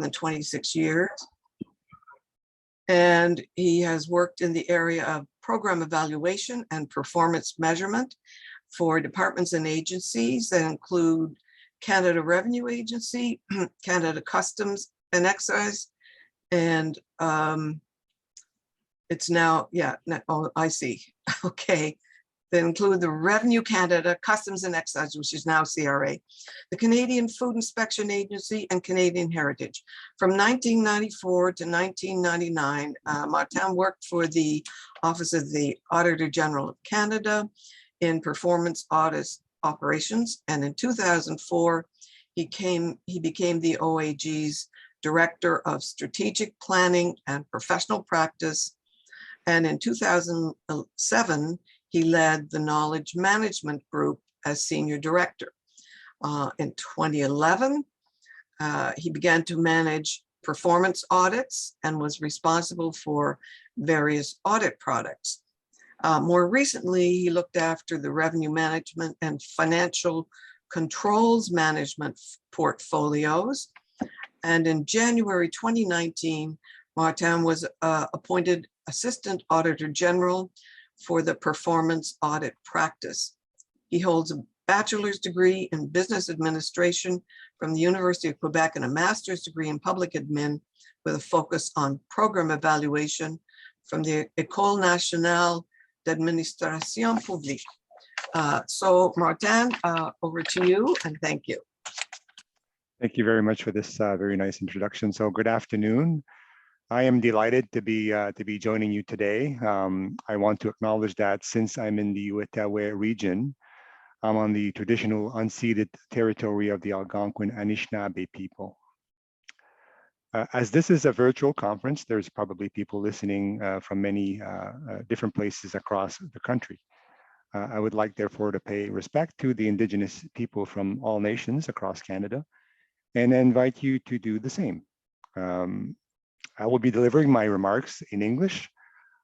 than 26 years. And he has worked in the area of program evaluation and performance measurement for departments and agencies that include Canada Revenue Agency, Canada Customs and Excise, and it's now, yeah, oh, I see, okay. They include the Revenue Canada, Customs and Excise, which is now CRA, the Canadian Food Inspection Agency, and Canadian Heritage. From 1994 to 1999, Martin worked for the Office of the Auditor General of Canada in performance audit operations, and in 2004, he became the OAG's Director of Strategic Planning and Professional Practice, and in 2007, he led the Knowledge Management Group as Senior Director. In 2011, he began to manage performance audits and was responsible for various audit products. More recently, he looked after the revenue management and financial controls management portfolios. And in January 2019, Martin was appointed Assistant Auditor General for the performance audit practice. He holds a bachelor's degree in business administration from the University of Quebec and a master's degree in public admin with a focus on program evaluation from the École Nationale d'Administration Publique. So Martin, over to you, and thank you. Thank you very much for this very nice introduction. So good afternoon. I am delighted to be joining you today. I want to acknowledge that since I'm in the Outaouais region, I'm on the traditional unceded territory of the Algonquin Anishinaabe people. As this is a virtual conference, there's probably people listening from many different places across the country. I would like, therefore, to pay respect to the Indigenous people from all nations across Canada and invite you to do the same. I will be delivering my remarks in English,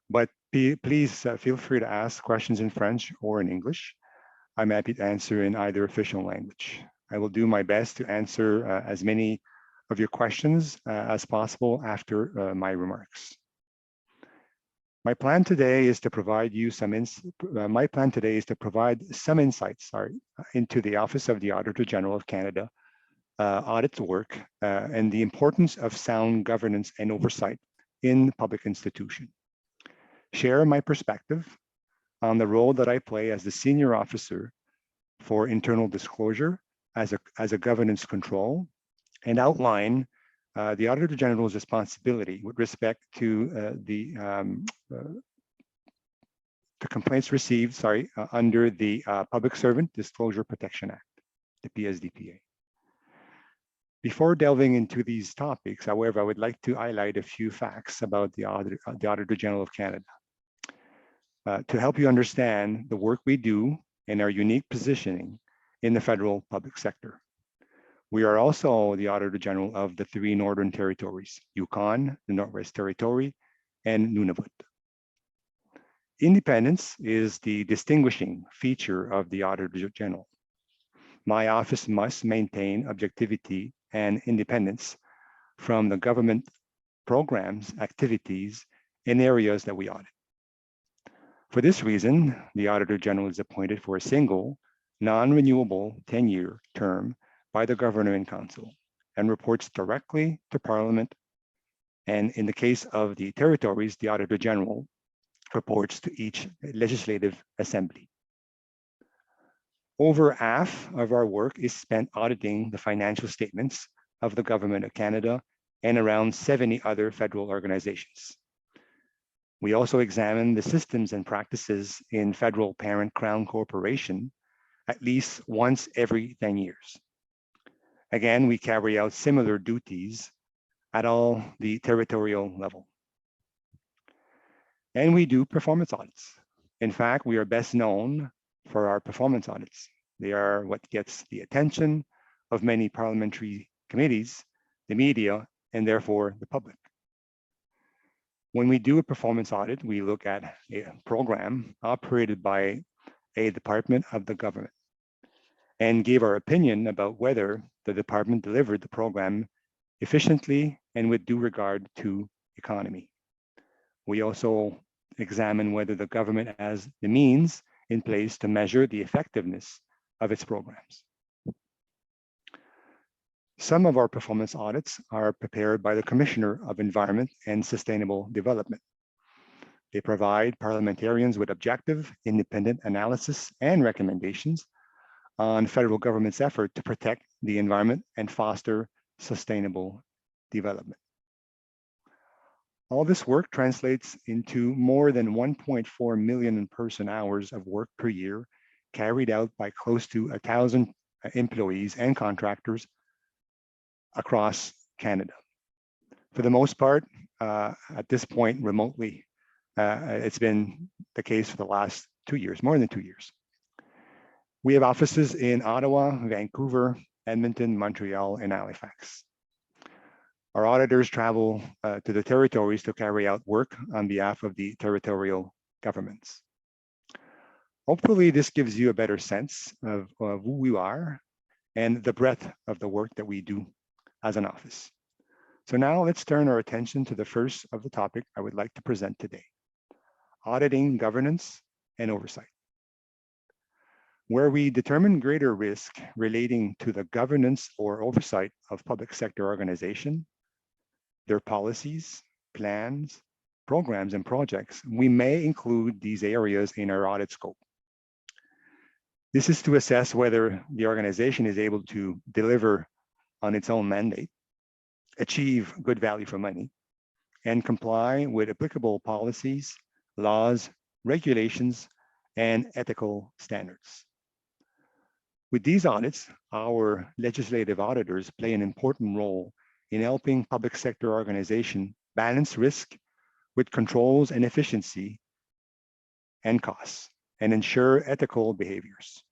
but please feel free to ask questions in French or in English. I'm happy to answer in either official language. I will do my best to answer as many of your questions as possible after my remarks. My plan today is to provide some insights into the Office of the Auditor General of Canada audit work and the importance of sound governance and oversight in public institution. Share my perspective on the role that I play as the senior officer for internal disclosure as a governance control, and outline the Auditor General's responsibility with respect to the complaints received, under the Public Servant Disclosure Protection Act, the PSDPA. Before delving into these topics, however, I would like to highlight a few facts about the Auditor General of Canada to help you understand the work we do and our unique positioning in the federal public sector. We are also the Auditor General of the 3 Northern Territories, Yukon, the Northwest Territory, and Nunavut. Independence is the distinguishing feature of the Auditor General. My office must maintain objectivity and independence from the government programs, activities, and areas that we audit. For this reason, the Auditor General is appointed for a single, non-renewable 10-year term by the Governor and Council and reports directly to Parliament. And in the case of the territories, the Auditor General reports to each legislative assembly. Over half of our work is spent auditing the financial statements of the Government of Canada and around 70 other federal organizations. We also examine the systems and practices in federal parent Crown Corporation at least once every 10 years. Again, we carry out similar duties at all the territorial level. And we do performance audits. In fact, we are best known for our performance audits. They are what gets the attention of many parliamentary committees, the media, and therefore the public. When we do a performance audit, we look at a program operated by a department of the government and give our opinion about whether the department delivered the program efficiently and with due regard to economy. We also examine whether the government has the means in place to measure the effectiveness of its programs. Some of our performance audits are prepared by the Commissioner of Environment and Sustainable Development. They provide parliamentarians with objective, independent analysis and recommendations on federal government's effort to protect the environment and foster sustainable development. All this work translates into more than 1.4 million person hours of work per year carried out by close to 1,000 employees and contractors across Canada. For the most part, at this point, remotely. It's been the case for the last 2 years, more than 2 years. We have offices in Ottawa, Vancouver, Edmonton, Montreal, and Halifax. Our auditors travel to the territories to carry out work on behalf of the territorial governments. Hopefully, this gives you a better sense of who we are and the breadth of the work that we do as an office. So now let's turn our attention to the first of the topic I would like to present today: auditing, governance, and oversight. Where we determine greater risk relating to the governance or oversight of public sector organization, their policies, plans, programs, and projects, we may include these areas in our audit scope. This is to assess whether the organization is able to deliver on its own mandate, achieve good value for money, and comply with applicable policies, laws, regulations, and ethical standards. With these audits, our legislative auditors play an important role in helping public sector organizations balance risk with controls and efficiency and costs, and ensure ethical behaviors.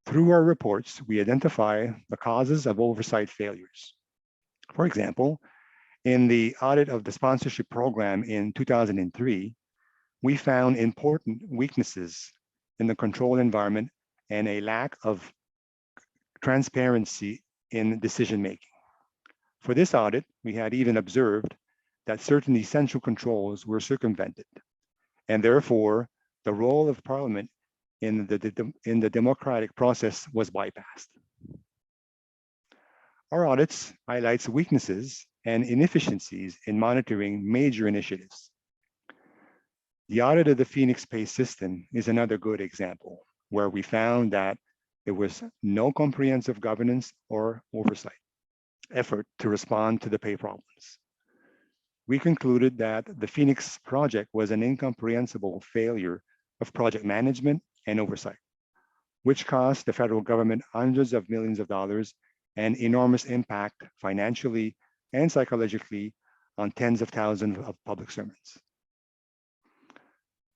Through our reports, we identify the causes of oversight failures. For example, in the audit of the sponsorship program in 2003, we found important weaknesses in the control environment and a lack of transparency in decision-making. For this audit, we had even observed that certain essential controls were circumvented, and therefore the role of Parliament in the democratic process was bypassed. Our audits highlights weaknesses and inefficiencies in monitoring major initiatives. The audit of the Phoenix Pay system is another good example, where we found that there was no comprehensive governance or oversight effort to respond to the pay problems. We concluded that the Phoenix project was an incomprehensible failure of project management and oversight, which cost the federal government hundreds of millions of dollars and enormous impact financially and psychologically on tens of thousands of public servants.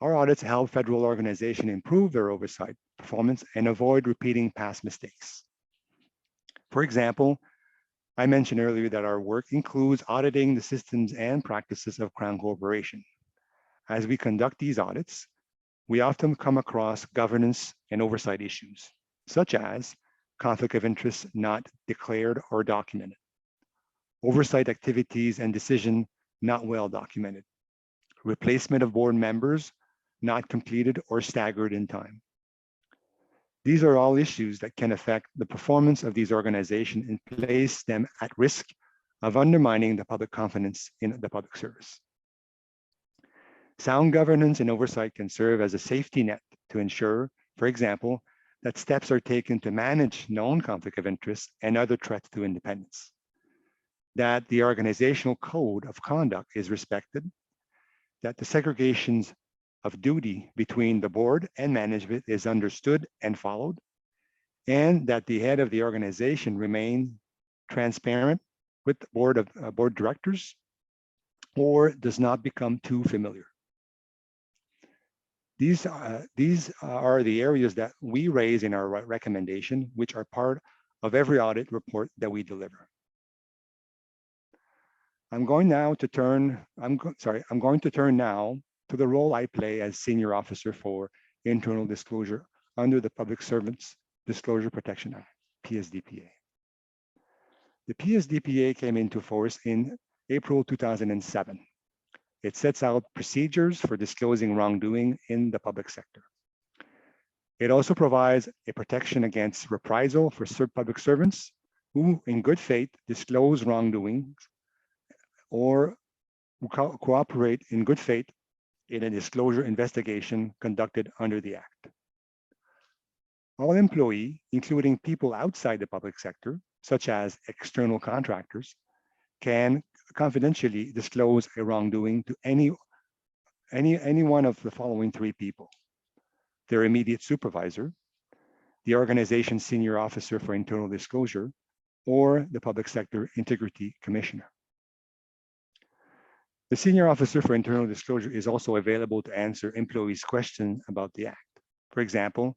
Our audits help federal organizations improve their oversight performance and avoid repeating past mistakes. For example, I mentioned earlier that our work includes auditing the systems and practices of Crown Corporation. As we conduct these audits, we often come across governance and oversight issues, such as conflict of interest not declared or documented, oversight activities and decision not well documented, replacement of board members not completed or staggered in time. These are all issues that can affect the performance of these organizations and place them at risk of undermining the public confidence in the public service. Sound governance and oversight can serve as a safety net to ensure, for example, that steps are taken to manage known conflict of interest and other threats to independence, that the organizational code of conduct is respected, that the segregations of duty between the board and management is understood and followed, and that the head of the organization remains transparent with the board directors or does not become too familiar. These are the areas that we raise in our recommendation, which are part of every audit report that we deliver. I'm going to turn now to the role I play as Senior Officer for Internal Disclosure under the Public Servants Disclosure Protection Act, PSDPA. The PSDPA came into force in April 2007. It sets out procedures for disclosing wrongdoing in the public sector. It also provides a protection against reprisal for public servants who, in good faith, disclose wrongdoings or who cooperate in good faith in a disclosure investigation conducted under the Act. All employees, including people outside the public sector, such as external contractors, can confidentially disclose a wrongdoing to any one of the following three people: their immediate supervisor, the organization's senior officer for internal disclosure, or the public sector integrity commissioner. The senior officer for internal disclosure is also available to answer employees' questions about the Act. For example,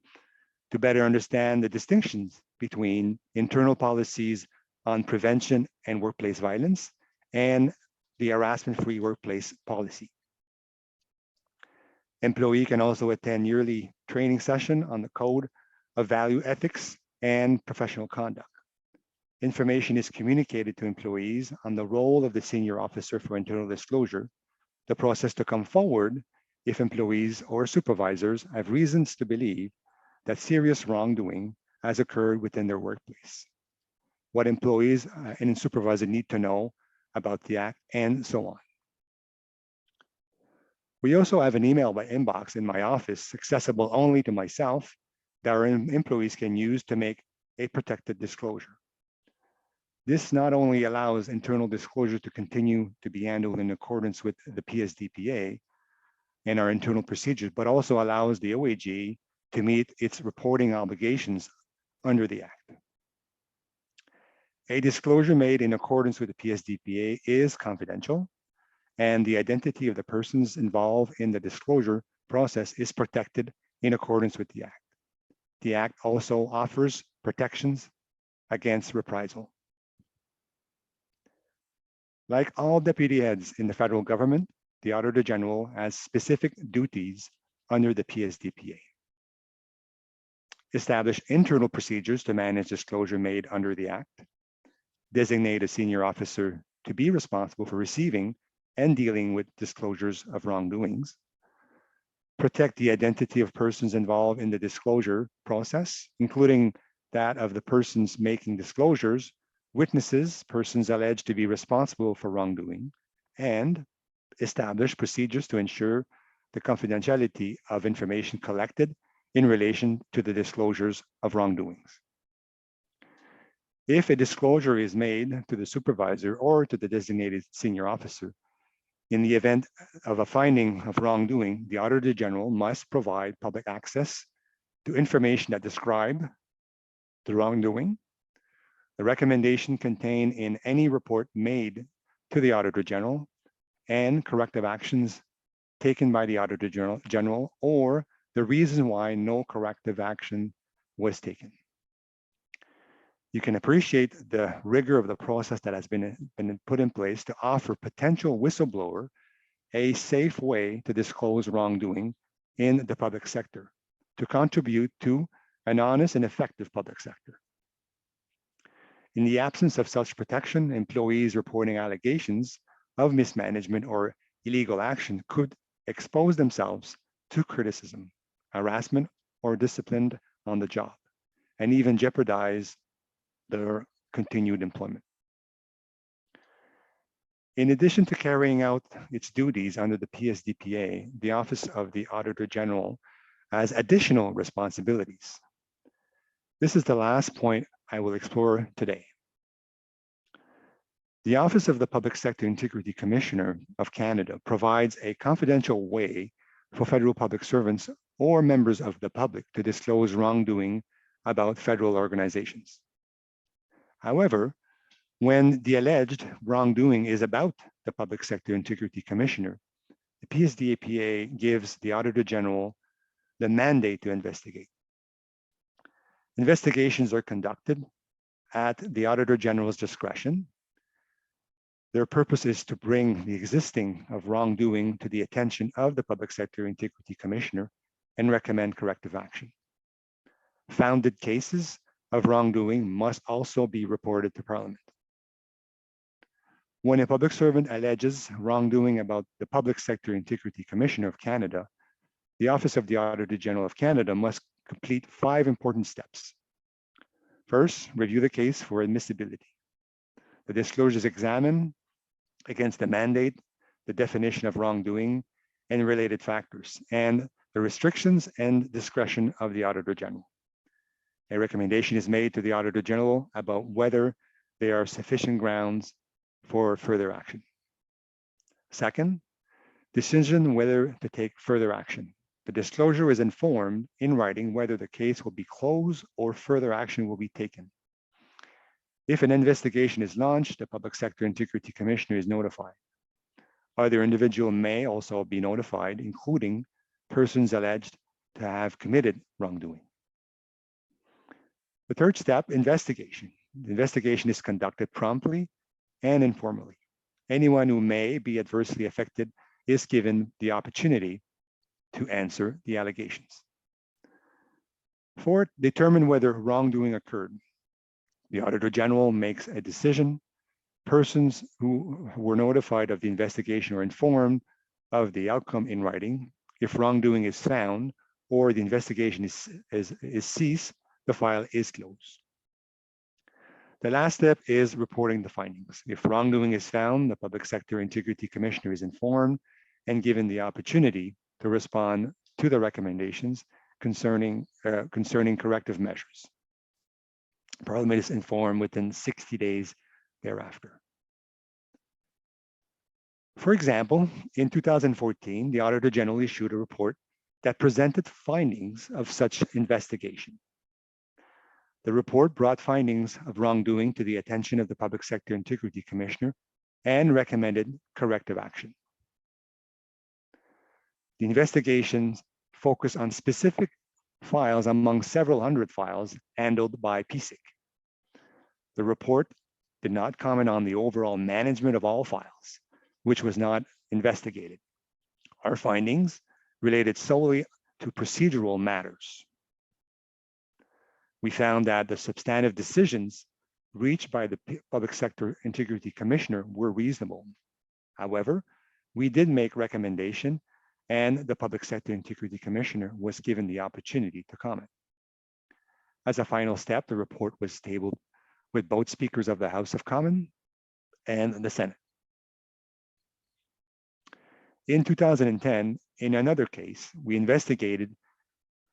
to better understand the distinctions between internal policies on prevention and workplace violence and the harassment-free workplace policy. Employee can also attend yearly training session on the code of value ethics and professional conduct. Information is communicated to employees on the role of the senior officer for internal disclosure, the process to come forward if employees or supervisors have reasons to believe that serious wrongdoing has occurred within their workplace, what employees and supervisors need to know about the Act, and so on. We also have an email by inbox in my office, accessible only to myself, that our employees can use to make a protected disclosure. This not only allows internal disclosure to continue to be handled in accordance with the PSDPA and our internal procedures, but also allows the OAG to meet its reporting obligations under the Act. A disclosure made in accordance with the PSDPA is confidential, and the identity of the persons involved in the disclosure process is protected in accordance with the Act. The Act also offers protections against reprisal. Like all deputy heads in the federal government, the Auditor General has specific duties under the PSDPA. Establish internal procedures to manage disclosure made under the Act. Designate a senior officer to be responsible for receiving and dealing with disclosures of wrongdoings. Protect the identity of persons involved in the disclosure process, including that of the persons making disclosures, witnesses, persons alleged to be responsible for wrongdoing, and establish procedures to ensure the confidentiality of information collected in relation to the disclosures of wrongdoings. If a disclosure is made to the supervisor or to the designated senior officer, in the event of a finding of wrongdoing, the Auditor General must provide public access to information that describe the wrongdoing, the recommendation contained in any report made to the Auditor General, and corrective actions taken by the Auditor General, or the reason why no corrective action was taken. You can appreciate the rigor of the process that has been put in place to offer potential whistleblower a safe way to disclose wrongdoing in the public sector, to contribute to an honest and effective public sector. In the absence of such protection, employees reporting allegations of mismanagement or illegal action could expose themselves to criticism, harassment, or discipline on the job, and even jeopardize their continued employment. In addition to carrying out its duties under the PSDPA, the Office of the Auditor General has additional responsibilities. This is the last point I will explore today. The Office of the Public Sector Integrity Commissioner of Canada provides a confidential way for federal public servants or members of the public to disclose wrongdoing about federal organizations. However, when the alleged wrongdoing is about the Public Sector Integrity Commissioner, the PSDPA gives the Auditor General the mandate to investigate. Investigations are conducted at the Auditor General's discretion. Their purpose is to bring the existing of wrongdoing to the attention of the Public Sector Integrity Commissioner and recommend corrective action. Founded cases of wrongdoing must also be reported to Parliament. When a public servant alleges wrongdoing about the Public Sector Integrity Commissioner of Canada, the Office of the Auditor General of Canada must complete 5 important steps. First, review the case for admissibility. The disclosure is examined against the mandate, the definition of wrongdoing, and related factors, and the restrictions and discretion of the Auditor General. A recommendation is made to the Auditor General about whether there are sufficient grounds for further action. Second, decision whether to take further action. The disclosure is informed in writing whether the case will be closed or further action will be taken. If an investigation is launched, the Public Sector Integrity Commissioner is notified. Other individuals may also be notified, including persons alleged to have committed wrongdoing. The third step, investigation. The investigation is conducted promptly and informally. Anyone who may be adversely affected is given the opportunity to answer the allegations. Fourth, determine whether wrongdoing occurred. The Auditor General makes a decision. Persons who were notified of the investigation are informed of the outcome in writing. If wrongdoing is found or the investigation is ceased, the file is closed. The last step is reporting the findings. If wrongdoing is found, the Public Sector Integrity Commissioner is informed and given the opportunity to respond to the recommendations concerning corrective measures. Parliament is informed within 60 days thereafter. For example, in 2014, the Auditor General issued a report that presented findings of such investigation. The report brought findings of wrongdoing to the attention of the Public Sector Integrity Commissioner and recommended corrective action. The investigations focus on specific files among several hundred files handled by PSIC. The report did not comment on the overall management of all files, which was not investigated. Our findings related solely to procedural matters. We found that the substantive decisions reached by the Public Sector Integrity Commissioner were reasonable. However, we did make recommendation and the Public Sector Integrity Commissioner was given the opportunity to comment. As a final step, the report was tabled with both speakers of the House of Commons and the Senate. In 2010, in another case, we investigated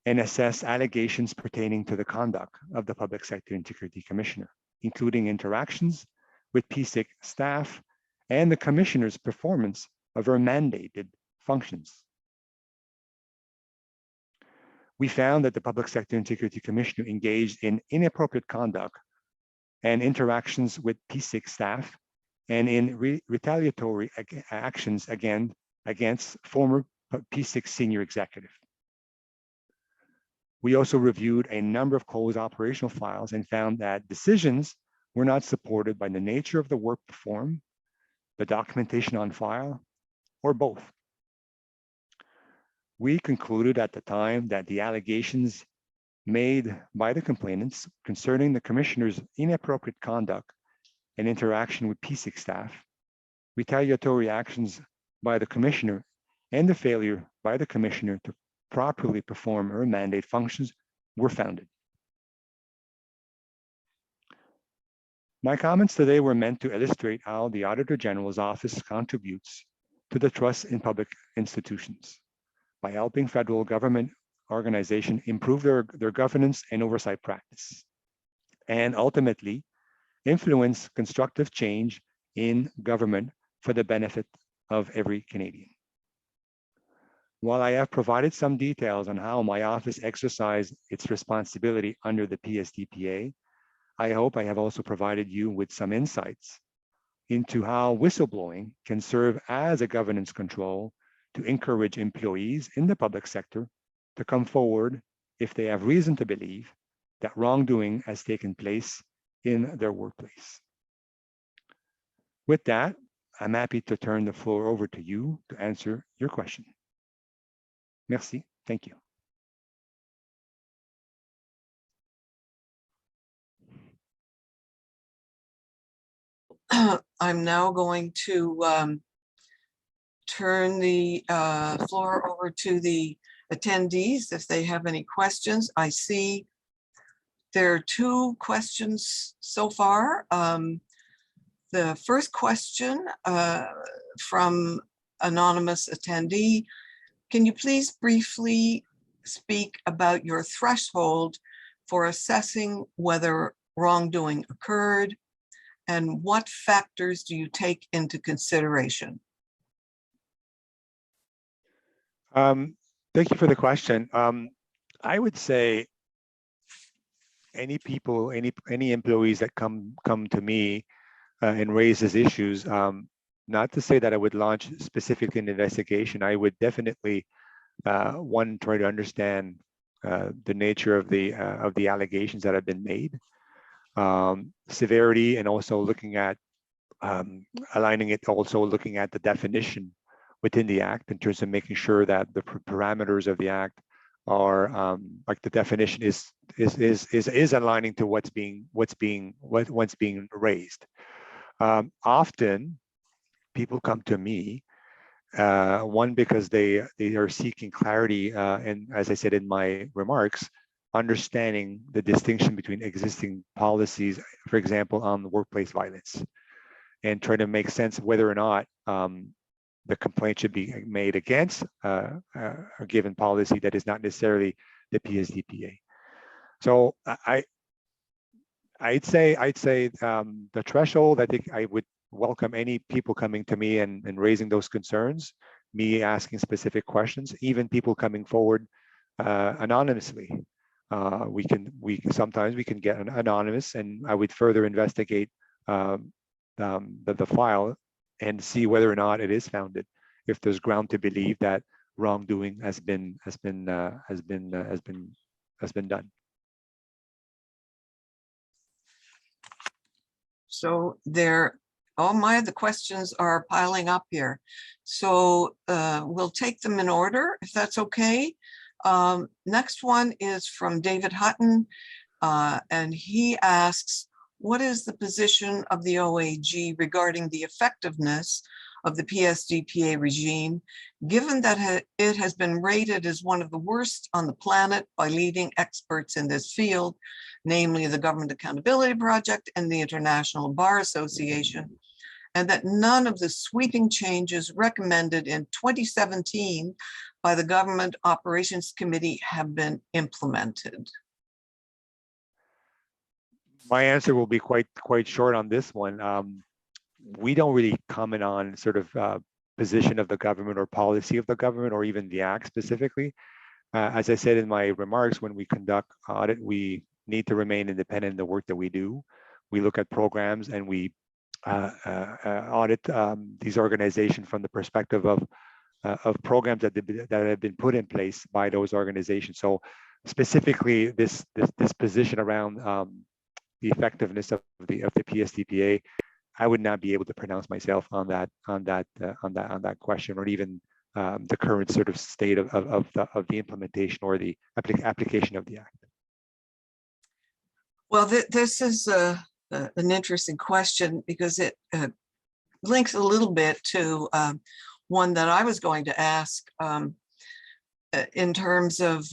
and assessed allegations pertaining to the conduct of the Public Sector Integrity Commissioner, including interactions with PSIC staff and the Commissioner's performance of her mandated functions. We found that the Public Sector Integrity Commissioner engaged in inappropriate conduct and interactions with PSIC staff and in retaliatory actions against former PSIC senior executive. We also reviewed a number of closed operational files and found that decisions were not supported by the nature of the work performed, the documentation on file, or both. We concluded at the time that the allegations made by the complainants concerning the Commissioner's inappropriate conduct and interaction with PSIC staff, retaliatory actions by the Commissioner, and the failure by the Commissioner to properly perform her mandate functions were founded. My comments today were meant to illustrate how the Auditor General's Office contributes to the trust in public institutions by helping federal government organizations improve their governance and oversight practice, and ultimately influence constructive change in government for the benefit of every Canadian. While I have provided some details on how my office exercised its responsibility under the PSDPA, I hope I have also provided you with some insights into how whistleblowing can serve as a governance control to encourage employees in the public sector to come forward if they have reason to believe that wrongdoing has taken place in their workplace. With that, I'm happy to turn the floor over to you to answer your question. Merci. Thank you. I'm now going to turn the floor over to the attendees if they have any questions. I see there are 2 questions so far. The first question from anonymous attendee, can you please briefly speak about your threshold for assessing whether wrongdoing occurred, and what factors do you take into consideration? Thank you for the question. I would say any people, any employees that come to me and raise these issues, not to say that I would launch specifically an investigation. I would definitely one, try to understand the nature of the allegations that have been made, severity, and also looking at aligning it, also looking at the definition within the act in terms of making sure that the parameters of the act are like the definition is aligning to what's being raised. Often people come to me, one, because they are seeking clarity, and as I said in my remarks, understanding the distinction between existing policies, for example, on workplace violence, and trying to make sense of whether or not the complaint should be made against a given policy that is not necessarily the PSDPA. So I'd say the threshold, I think I would welcome any people coming to me and raising those concerns, me asking specific questions, even people coming forward anonymously. Sometimes we can get anonymous, and I would further investigate the file and see whether or not it is founded, if there's ground to believe that wrongdoing has been done. So the questions are piling up here. So we'll take them in order, if that's okay. Next one is from David Hutton, and he asks, what is the position of the OAG regarding the effectiveness of the PSDPA regime, given that it has been rated as one of the worst on the planet by leading experts in this field, namely the Government Accountability Project and the International Bar Association, and that none of the sweeping changes recommended in 2017 by the Government Operations Committee have been implemented? My answer will be quite short on this one. We don't really comment on sort of position of the government or policy of the government or even the act specifically. As I said in my remarks, when we conduct audit, we need to remain independent in the work that we do. We look at programs and we audit these organizations from the perspective of programs that have been put in place by those organizations. So specifically, this position around the effectiveness of the PSDPA, I would not be able to pronounce myself on that question, or even the current sort of state of the implementation or the application of the act. Well, this is an interesting question, because it links a little bit to one that I was going to ask in terms of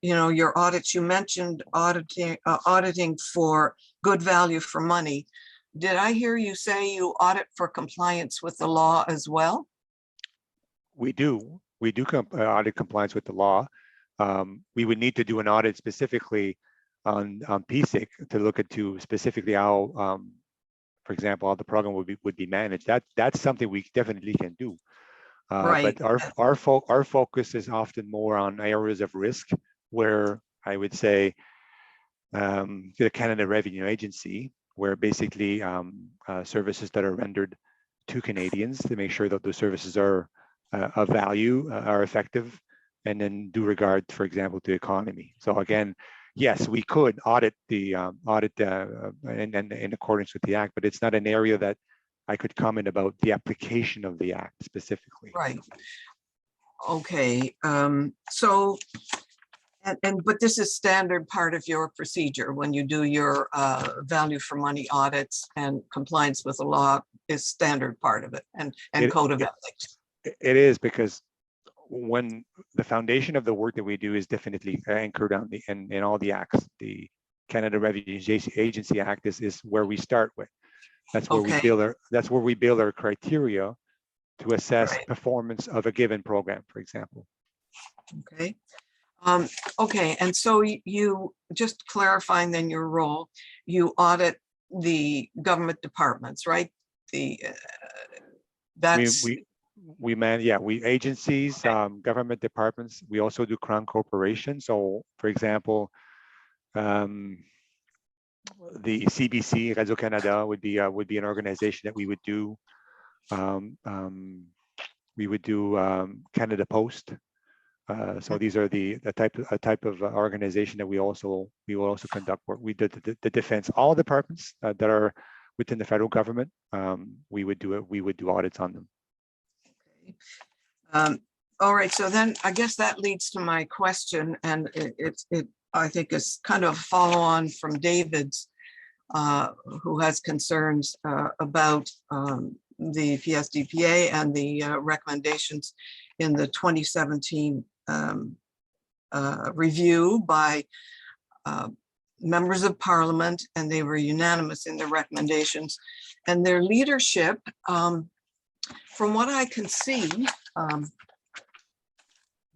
your audits. You mentioned auditing for good value for money. Did I hear you say you audit for compliance with the law as well? We do audit compliance with the law. We would need to do an audit specifically on PSIC to look into specifically how, for example, how the program would be managed. That's something we definitely can do. Right. But our focus is often more on areas of risk, where I would say the Canada Revenue Agency, where basically services that are rendered to Canadians to make sure that those services are of value, are effective, and then due regard, for example, to economy. So again, yes, we could audit the in accordance with the Act, but it's not an area that I could comment about the application of the Act specifically. Right. Okay. So But this is standard part of your procedure when you do your value for money audits, and compliance with the law is standard part of it, and It, code of ethics. it is, because when the foundation of the work that we do is definitely anchored on in all the acts. The Canada Revenue Agency Act is where we start with. That's where we build our criteria to assess performance of a given program, for example. Okay. Okay, and so you, just clarifying then your role, you audit the government departments, right? That's we agencies, government departments. We also do crown corporations. So, for example, the CBC, Radio Canada would be an organization that we would do. We would do Canada Post. So these are the type of organization that we will also conduct work. We did the defense, all departments that are within the federal government. We would do audits on them. Okay. All right. So then I guess that leads to my question, and it I think is kind of a follow on from David's, who has concerns about the PSDPA and the recommendations in the 2017 review by members of Parliament, and they were unanimous in their recommendations. And their leadership, from what I can see,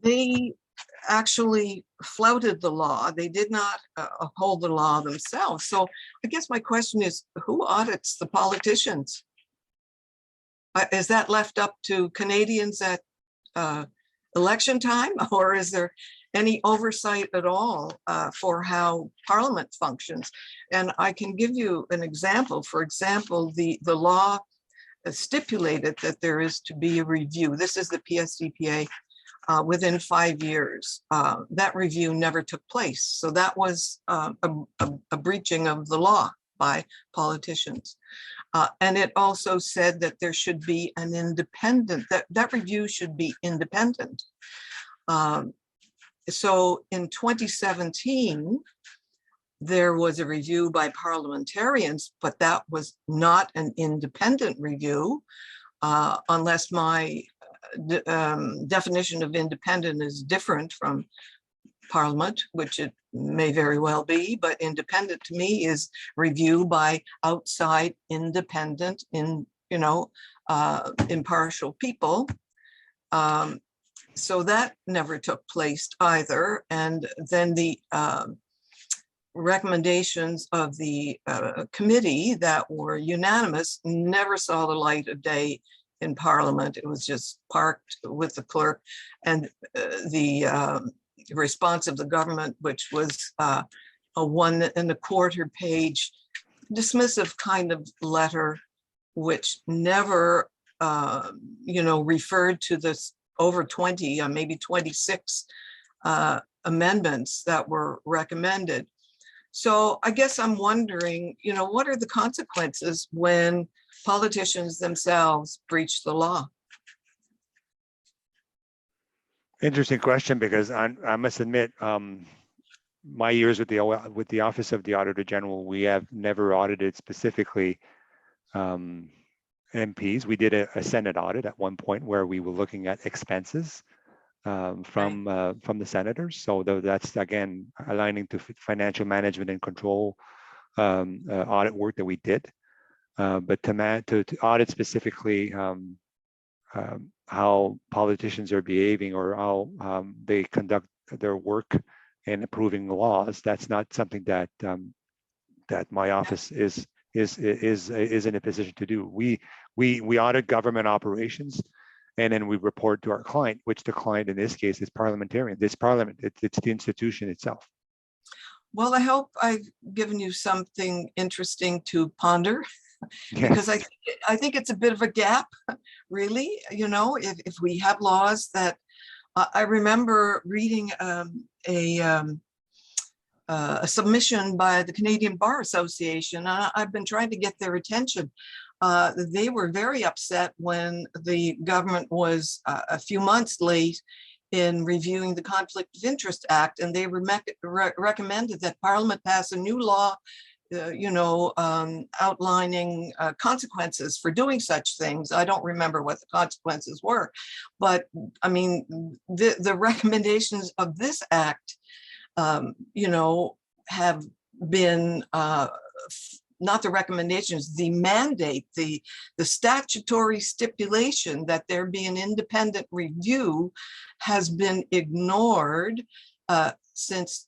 they actually flouted the law. They did not uphold the law themselves. So I guess my question is, who audits the politicians? Is that left up to Canadians at election time, or is there any oversight at all for how Parliament functions? And I can give you an example. For example, the law stipulated that there is to be a review. This is the PSDPA within 5 years. That review never took place. So that was a breaching of the law by politicians. And it also said that there should be an independent, that review should be independent. So in 2017, there was a review by parliamentarians, but that was not an independent review, unless my definition of independent is different from Parliament, which it may very well be, but independent to me is review by outside independent impartial people. So that never took place either. And then the recommendations of the committee that were unanimous never saw the light of day in Parliament. It was just parked with the clerk, and the response of the government, which was a 1.25 page dismissive kind of letter, which never referred to this over 20, maybe 26 amendments that were recommended. So I guess I'm wondering, what are the consequences when politicians themselves breach the law? Interesting question, because I must admit, my years with the Office of the Auditor General, we have never audited specifically MPs. We did a Senate audit at one point where we were looking at expenses from the senators. So that's, again, aligning to financial management and control audit work that we did. But to audit specifically how politicians are behaving, or how they conduct their work in approving laws, that's not something that that my office is in a position to do. We audit government operations, and then we report to our client, which the client in this case is parliamentarian. This Parliament, it's the institution itself. Well, I hope I've given you something interesting to ponder. Yes. Because I think it's a bit of a gap, really. If we have laws that I remember reading a submission by the Canadian Bar Association. I've been trying to get their attention. They were very upset when the government was a few months late in reviewing the Conflict of Interest Act, and they recommended that Parliament pass a new law, outlining consequences for doing such things. I don't remember what the consequences were, but I mean, the recommendations of this act, have been not the recommendations, the mandate, the statutory stipulation that there be an independent review has been ignored since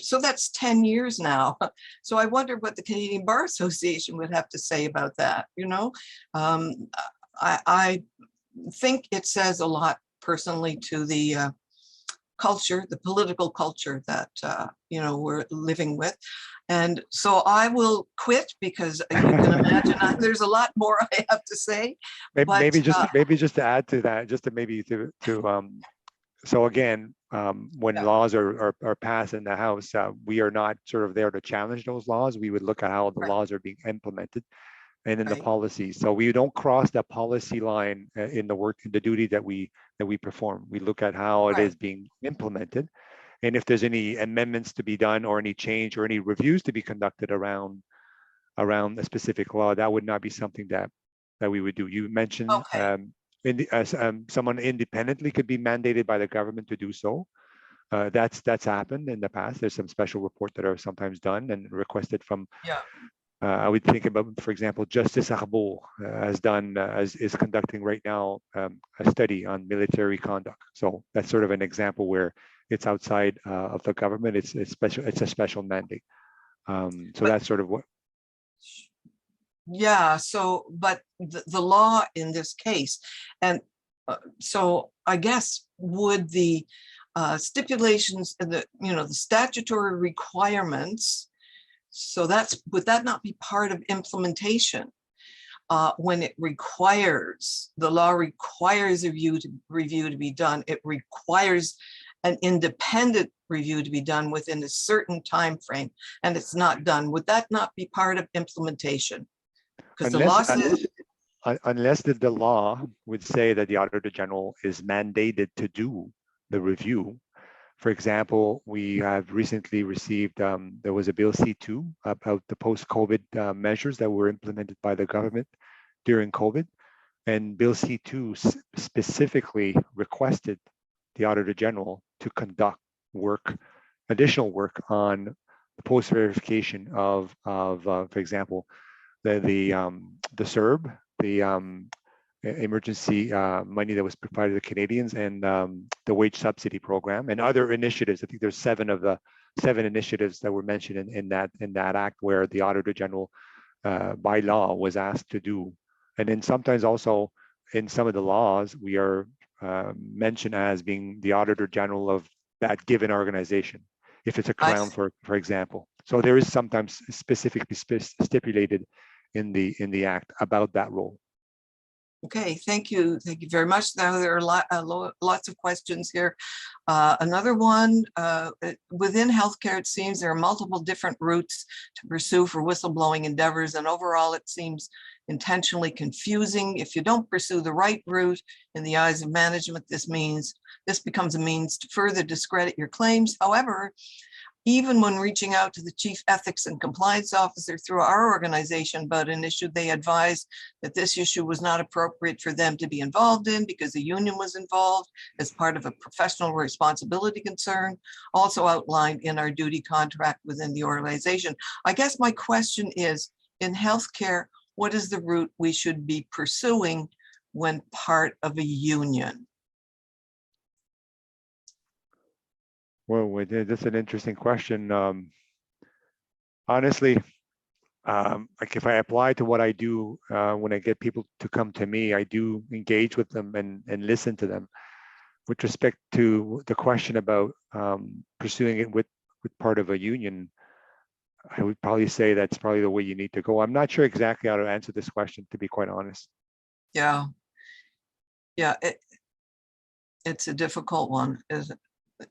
so that's 10 years now. So I wonder what the Canadian Bar Association would have to say about that. I think it says a lot personally to the culture, the political culture that we're living with. And so I will quit because you can imagine there's a lot more I have to say. Maybe just to add to that, just to maybe so again, when laws are passed in the House, we are not sort of there to challenge those laws. We would look at how the laws are being implemented and in the policy. So we don't cross that policy line in the work, the duty that we perform. We look at how it is being implemented, and if there's any amendments to be done or any change or any reviews to be conducted around a specific law, that would not be something that we would do. You mentioned someone independently could be mandated by the government to do so. That's happened in the past. There's some special reports that are sometimes done and requested from. I would think about, for example, Justice Arbo is conducting right now a study on military conduct. So that's sort of an example where it's outside of the government. It's special. It's a special mandate. So that's sort of what. Yeah. So, but the law in this case, and so I guess would the stipulations and the statutory requirements. So would that not be part of implementation when the law requires a review to be done? It requires an independent review to be done within a certain time frame, and it's not done. Would that not be part of implementation? Because the law says, unless the law would say that the Auditor General is mandated to do the review. For example, we have recently received, there was a Bill C2 about the post-COVID measures that were implemented by the government during COVID. And Bill C2 specifically requested the Auditor General to conduct additional work on the post-verification of for example, the CERB, the emergency money that was provided to Canadians, and the wage subsidy program and other initiatives. I think there's 7 initiatives that were mentioned in that act where the Auditor General by law was asked to do. And then sometimes also in some of the laws, we are mentioned as being the Auditor General of that given organization, if it's a crown, for example. So there is sometimes specifically stipulated in the act about that role. Okay, thank you very much. Now there are lots of questions here. Another one, within healthcare, it seems there are multiple different routes to pursue for whistleblowing endeavors, and overall it seems intentionally confusing. If you don't pursue the right route in the eyes of management, this becomes a means to further discredit your claims. However, even when reaching out to the Chief Ethics and Compliance Officer through our organization about an issue, they advised that this issue was not appropriate for them to be involved in because the union was involved as part of a professional responsibility concern, also outlined in our duty contract within the organization. I guess my question is, in healthcare, what is the route we should be pursuing when part of a union? Well, that's an interesting question. Honestly, like if I apply to what I do, when I get people to come to me, I do engage with them and listen to them. With respect to the question about pursuing it with part of a union, I would probably say that's probably the way you need to go. I'm not sure exactly how to answer this question, to be quite honest. Yeah, it's a difficult one, isn't it?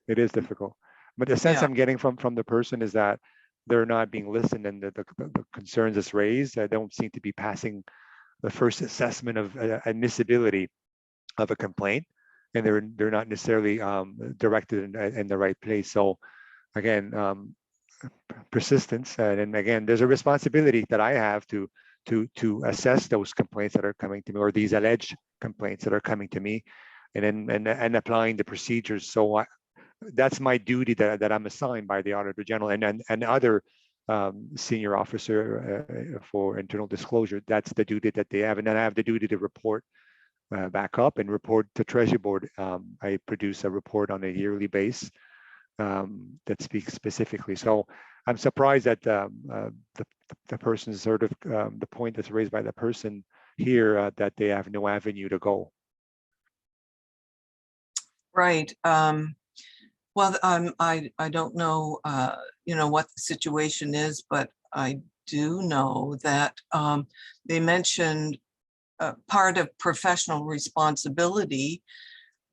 It is difficult, but the sense I'm getting from the person is that they're not being listened, and the concerns that's raised don't seem to be passing the first assessment of admissibility of a complaint. and they're not necessarily directed in the right place. So again, persistence, and again, there's a responsibility that I have to assess those complaints that are coming to me, or these alleged complaints that are coming to me, and applying the procedures. So that's my duty that I'm assigned by the Auditor General and other senior officer for internal disclosure. That's the duty that they have, and then I have the duty to report back up and report to Treasury Board. I produce a report on a yearly basis that speaks specifically. So I'm surprised that the person sort of the point that's raised by the person here that they have no avenue to go. Right. Well, I don't know, what the situation is, but I do know that they mentioned part of professional responsibility.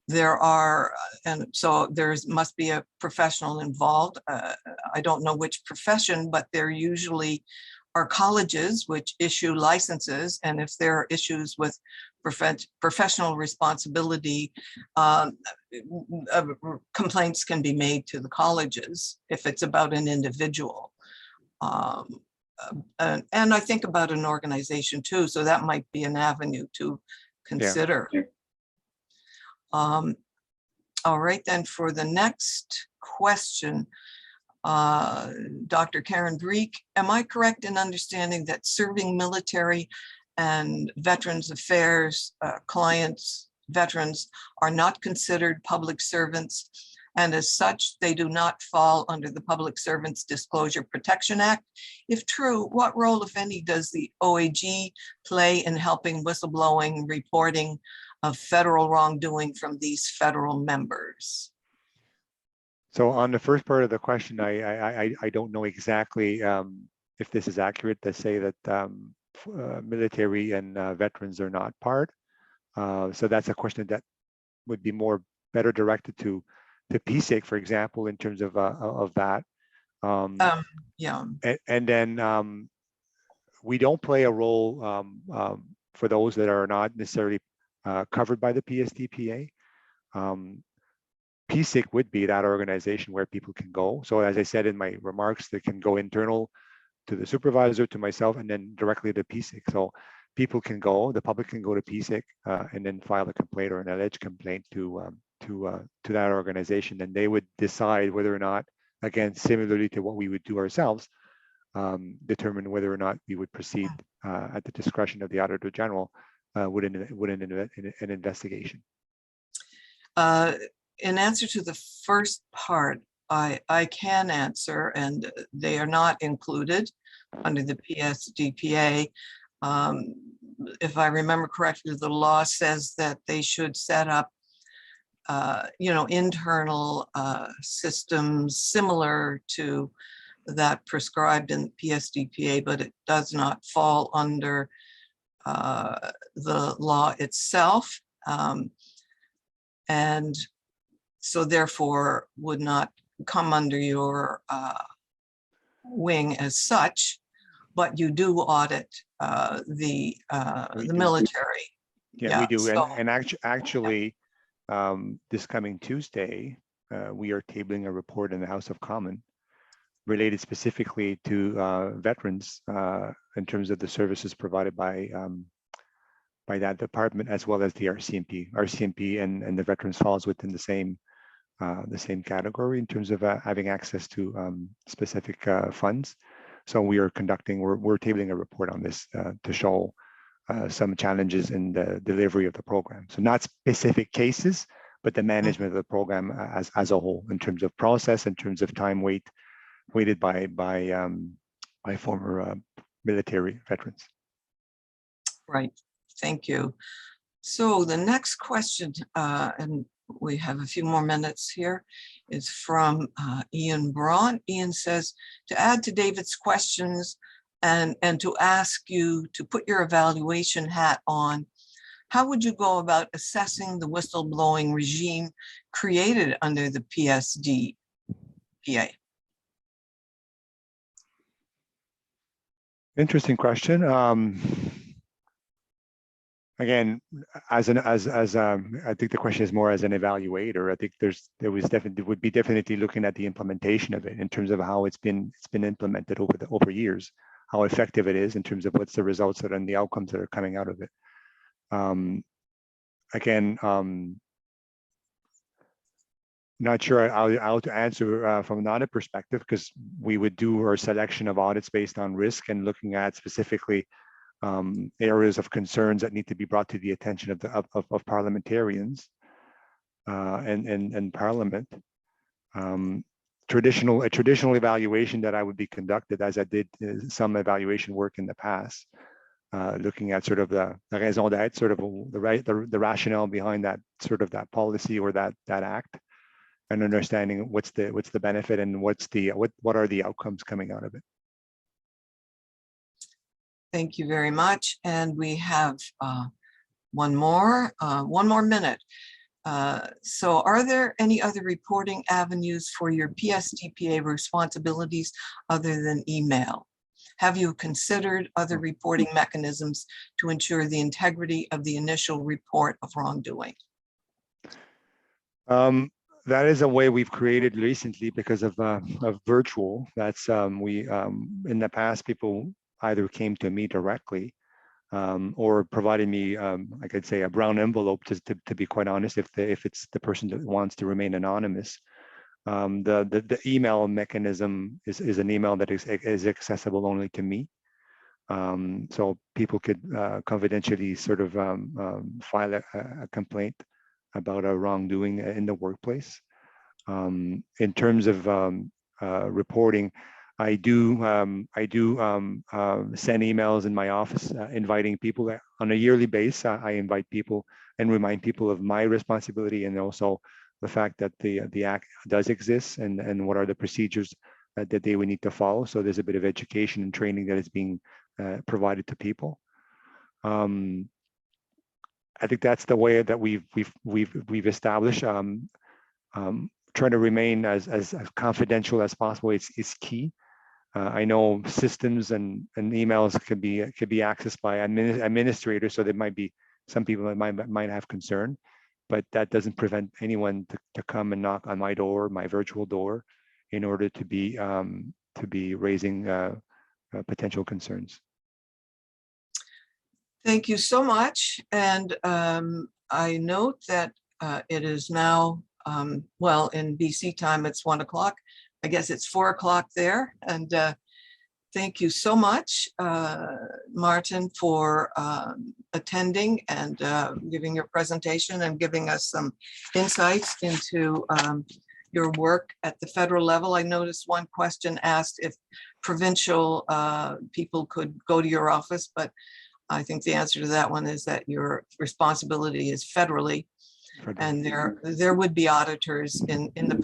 There are, and so there must be a professional involved. I don't know which profession, but there usually are colleges which issue licenses, and if there are issues with professional responsibility, complaints can be made to the colleges if it's about an individual. And I think about an organization too, so that might be an avenue to consider. Yeah. All right, then for the next question, Dr. Karen Breek, am I correct in understanding that serving military and Veterans Affairs clients, veterans, are not considered public servants, and as such, they do not fall under the Public Servants Disclosure Protection Act? If true, what role, if any, does the OAG play in helping whistleblowing reporting of federal wrongdoing from these federal members? So on the first part of the question, I don't know exactly if this is accurate to say that military and veterans are not part. So that's a question that would be better directed to PSIC, for example, in terms of that. Yeah. And then we don't play a role for those that are not necessarily covered by the PSDPA. PSIC would be that organization where people can go. So as I said in my remarks, they can go internal to the supervisor, to myself, and then directly to PSIC. So people can go, the public can go to PSIC and then file a complaint or an alleged complaint to that organization, and they would decide whether or not, again, similarly to what we would do ourselves, determine whether or not we would proceed at the discretion of the Auditor General with an investigation. In answer to the first part, I can answer, and they are not included under the PSDPA. If I remember correctly, the law says that they should set up, internal systems similar to that prescribed in the PSDPA, but it does not fall under the law itself. And so therefore would not come under your wing as such, but you do audit the military. Yeah, we do. So, and actually, this coming Tuesday, we are tabling a report in the House of Commons related specifically to veterans in terms of the services provided by that department, as well as the RCMP. RCMP and the veterans falls within the same category in terms of having access to specific funds. So we're tabling a report on this to show some challenges in the delivery of the program. So not specific cases, but the management of the program as a whole, in terms of process, in terms of time weighted by former military veterans. Right. Thank you. So the next question, and we have a few more minutes here, is from Ian Braun. Ian says, to add to David's questions and to ask you to put your evaluation hat on, how would you go about assessing the whistleblowing regime created under the PSDPA? Interesting question. again, I think the question is more as an evaluator. I think would be definitely looking at the implementation of it in terms of how it's been implemented over years, how effective it is in terms of what's the results and the outcomes that are coming out of it. Again, not sure how to answer from an audit perspective, because we would do our selection of audits based on risk and looking at specifically areas of concerns that need to be brought to the attention of parliamentarians and Parliament. A traditional evaluation that I would be conducted, as I did some evaluation work in the past, looking at sort of the raison d'être, sort of the rationale behind that sort of that policy or that act, and understanding what's the benefit and what are the outcomes coming out of it. Thank you very much. And we have one more minute. So are there any other reporting avenues for your PSDPA responsibilities other than email? Have you considered other reporting mechanisms to ensure the integrity of the initial report of wrongdoing? That is a way we've created recently because of virtual. That's in the past, people either came to me directly or provided me, I could say, a brown envelope, to be quite honest, if it's the person that wants to remain anonymous. The email mechanism is an email that is accessible only to me. So people could confidentially sort of file a complaint about a wrongdoing in the workplace. In terms of reporting, I do send emails in my office inviting people on a yearly basis. I invite people and remind people of my responsibility, and also the fact that the act does exist and what are the procedures that they would need to follow. So there's a bit of education and training that is being provided to people. I think that's the way that we've established. Trying to remain as confidential as possible is key. I know systems and emails could be accessed by administrators, so there might be some people that might have concern, but that doesn't prevent anyone to come and knock on my door, my virtual door, in order to be raising potential concerns. Thank you so much. And I note that it is now, well, in BC time, it's 1 o'clock. I guess it's 4 o'clock there. And thank you so much, Martin, for attending and giving your presentation and giving us some insights into your work at the federal level. I noticed one question asked if provincial people could go to your office, but I think the answer to that one is that your responsibility is federally, and there would be auditors in the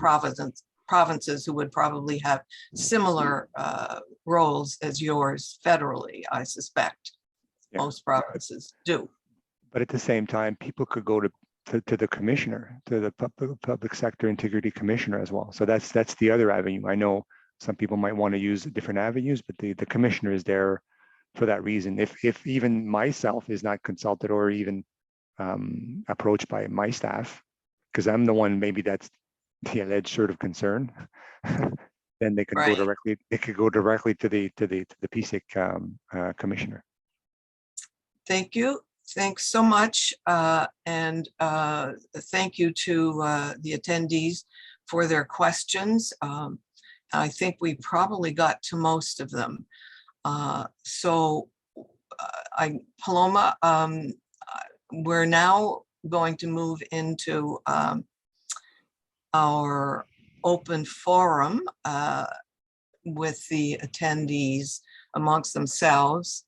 provinces who would probably have similar roles as yours federally, I suspect. Yeah. Most provinces do. But at the same time, people could go to the commissioner, to the public sector integrity commissioner as well. So that's the other avenue. I know some people might want to use different avenues, but the commissioner is there for that reason. If even myself is not consulted or even approached by my staff, because I'm the one maybe that's the alleged sort of concern, then they can go directly. They could go directly to the PSIC commissioner. Thank you. Thanks so much, and thank you to the attendees for their questions. I think we probably got to most of them. So, Paloma, we're now going to move into our open forum with the attendees amongst themselves.